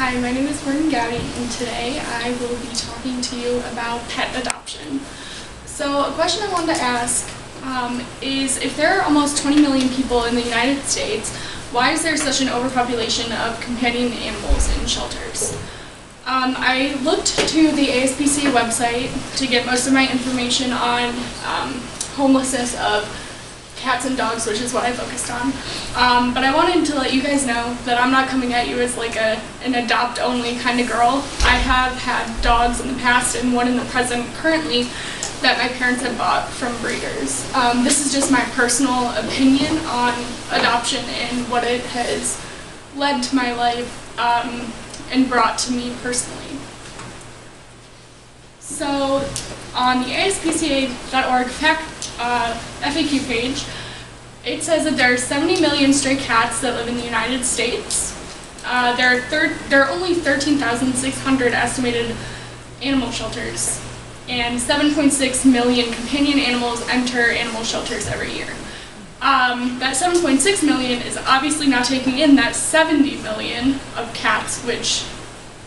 Hi, my name is Morgan Gowdy, and today I will be talking to you about pet adoption. So a question I wanted to ask is, if there are almost 20 million people in the United States, why is there such an overpopulation of companion animals in shelters? I looked to the ASPCA website to get most of my information on homelessness of cats and dogs, which is what I focused on. But I wanted to let you guys know that I'm not coming at you as like an adopt-only kind of girl. I have had dogs in the past and one in the present currently that my parents had bought from breeders. This is just my personal opinion on adoption and what it has led to my life and brought to me personally. So on the ASPCA.org FAQ page, it says that there are 70 million stray cats that live in the United States. There are only 13,600 estimated animal shelters, and 7.6 million companion animals enter animal shelters every year. That 7.6 million is obviously not taking in that 70 million of cats, which,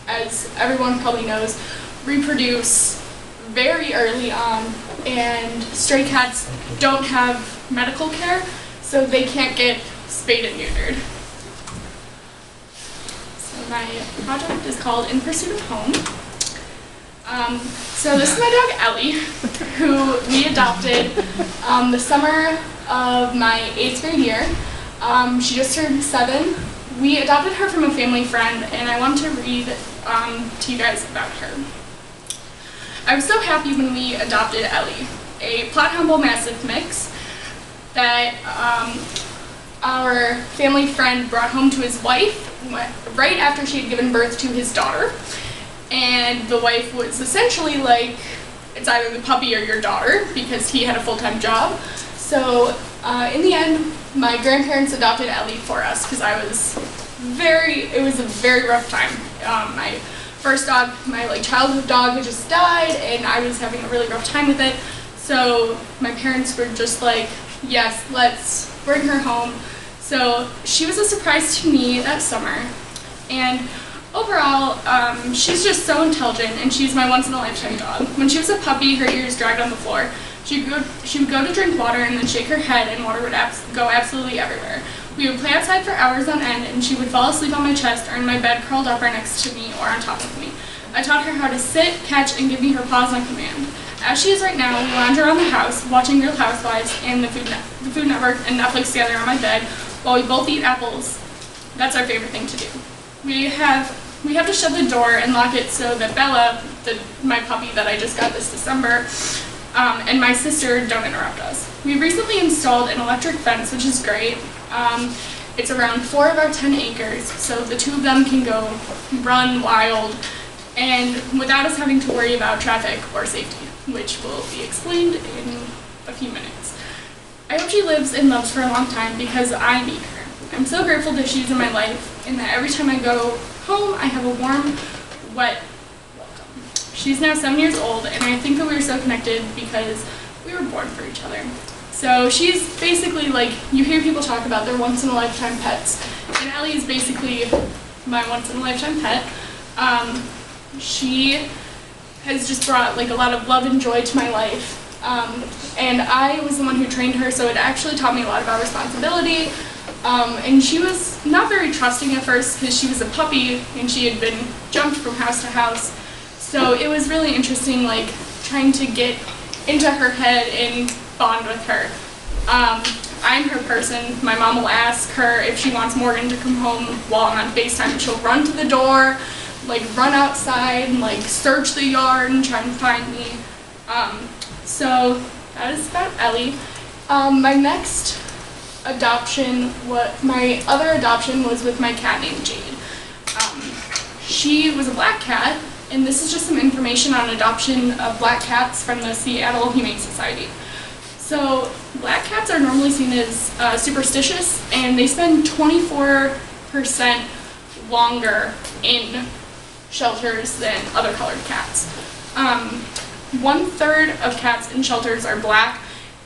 as everyone probably knows, reproduce very early on, and stray cats don't have medical care, so they can't get spayed and neutered. So my project is called In Pursuit of Home. So this is my dog Ellie, who we adopted the summer of my 8th grade year. She just turned 7. We adopted her from a family friend, and I want to read to you guys about her. I was so happy when we adopted Ellie, a Platte Bull Mastiff mix that our family friend brought home to his wife right after she had given birth to his daughter. And the wife was essentially like, it's either the puppy or your daughter, because he had a full-time job. So in the end, my grandparents adopted Ellie for us because it was a very rough time. My first dog, my childhood dog, had just died, and I was having a really rough time with it. So my parents were just like, yes, let's bring her home. So she was a surprise to me that summer, and overall, she's just so intelligent, and she's my once-in-a-lifetime dog. When she was a puppy, her ears dragged on the floor. She would go to drink water and then shake her head, and water would go absolutely everywhere. We would play outside for hours on end, and she would fall asleep on my chest or in my bed curled up right next to me or on top of me. I taught her how to sit, catch, and give me her paws on command. As she is right now, we lounge around the house, watching Real Housewives and the Food Network and Netflix together on my bed while we both eat apples. That's our favorite thing to do. We have to shut the door and lock it so that Bella, my puppy that I just got this December, and my sister don't interrupt us. We recently installed an electric fence, which is great. It's around 4 of our 10 acres, so the 2 of them can go run wild, and without us having to worry about traffic or safety, which will be explained in a few minutes. I hope she lives and loves for a long time because I need her. I'm so grateful that she's in my life, and that every time I go home, I have a warm, wet welcome. She's now 7 years old, and I think that we were so connected because we were born for each other. So she's basically like, you hear people talk about their once-in-a-lifetime pets, and Ellie is basically my once-in-a-lifetime pet. She has just brought a lot of love and joy to my life, and I was the one who trained her, so it actually taught me a lot about responsibility. And she was not very trusting at first because she was a puppy and she had been jumped from house to house. So it was really interesting, trying to get into her head and bond with her. I'm her person. My mom will ask her if she wants Morgan to come home while I'm on FaceTime. She'll run to the door, run outside and search the yard and try and find me. So that is about Ellie. My other adoption was with my cat named Jade. She was a black cat, and this is just some information on adoption of black cats from the Seattle Humane Society. So black cats are normally seen as superstitious, and they spend 24% longer in shelters than other colored cats. 1/3 of cats in shelters are black,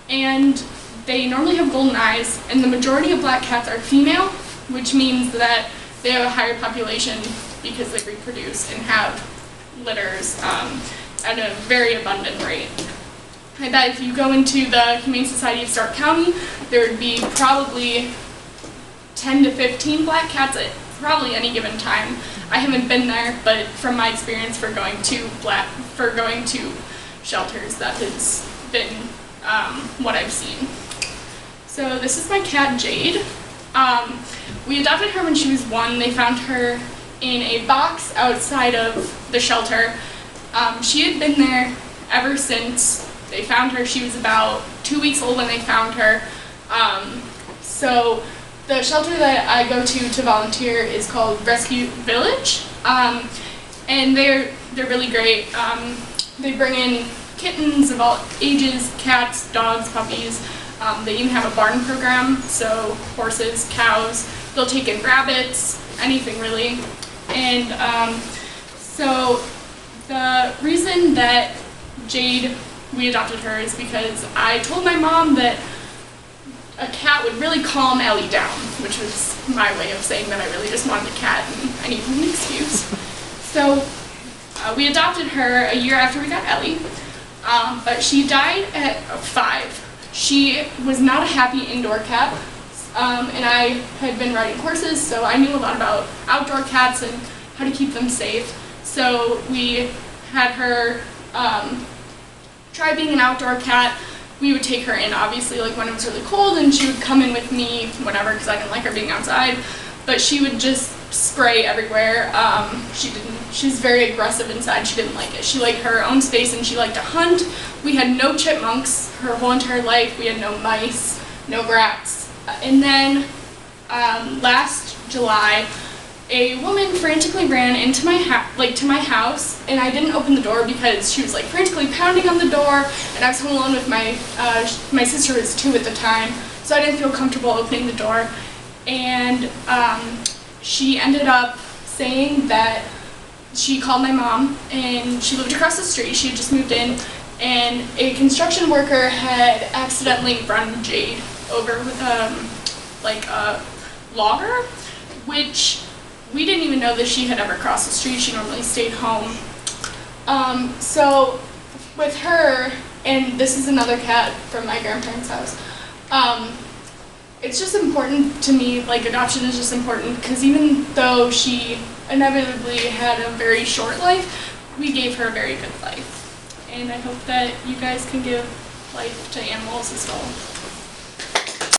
and they normally have golden eyes, and the majority of black cats are female, which means that they have a higher population because they reproduce and have litters at a very abundant rate. I bet if you go into the Humane Society of Stark County, there would be probably 10 to 15 black cats at probably any given time. I haven't been there, but from my experience for going to shelters, that has been what I've seen. So this is my cat Jade. We adopted her when she was 1. They found her in a box outside of the shelter. She had been there ever since they found her. She was about 2 weeks old when they found her. So the shelter that I go to volunteer is called Rescue Village, and they're really great. They bring in kittens of all ages, cats, dogs, puppies. They even have a barn program, so horses, cows. They'll take in rabbits, anything really. And so the reason that we adopted her is because I told my mom that a cat would really calm Ellie down, which was my way of saying that I really just wanted a cat and I needed an excuse. So we adopted her a year after we got Ellie, but she died at 5. She was not a happy indoor cat, and I had been riding horses, so I knew a lot about outdoor cats and how to keep them safe. So we had her try being an outdoor cat. We would take her in, obviously, like when it was really cold, and she would come in with me whenever, because I didn't like her being outside. But she would just spray everywhere. She's very aggressive inside. She didn't like it. She liked her own space, and she liked to hunt. We had no chipmunks her whole entire life. We had no mice, no rats. And then last July, a woman frantically ran into to my house, and I didn't open the door because she was like frantically pounding on the door, and I was home alone with my sister was 2 at the time, so I didn't feel comfortable opening the door. And she ended up saying that she called my mom, and she lived across the street. She had just moved in, and a construction worker had accidentally run Jade over with like a logger, which we didn't even know that she had ever crossed the street. She normally stayed home. So with her, and this is another cat from my grandparents' house, it's just important to me, like adoption is just important, because even though she inevitably had a very short life, we gave her a very good life. And I hope that you guys can give life to animals as well.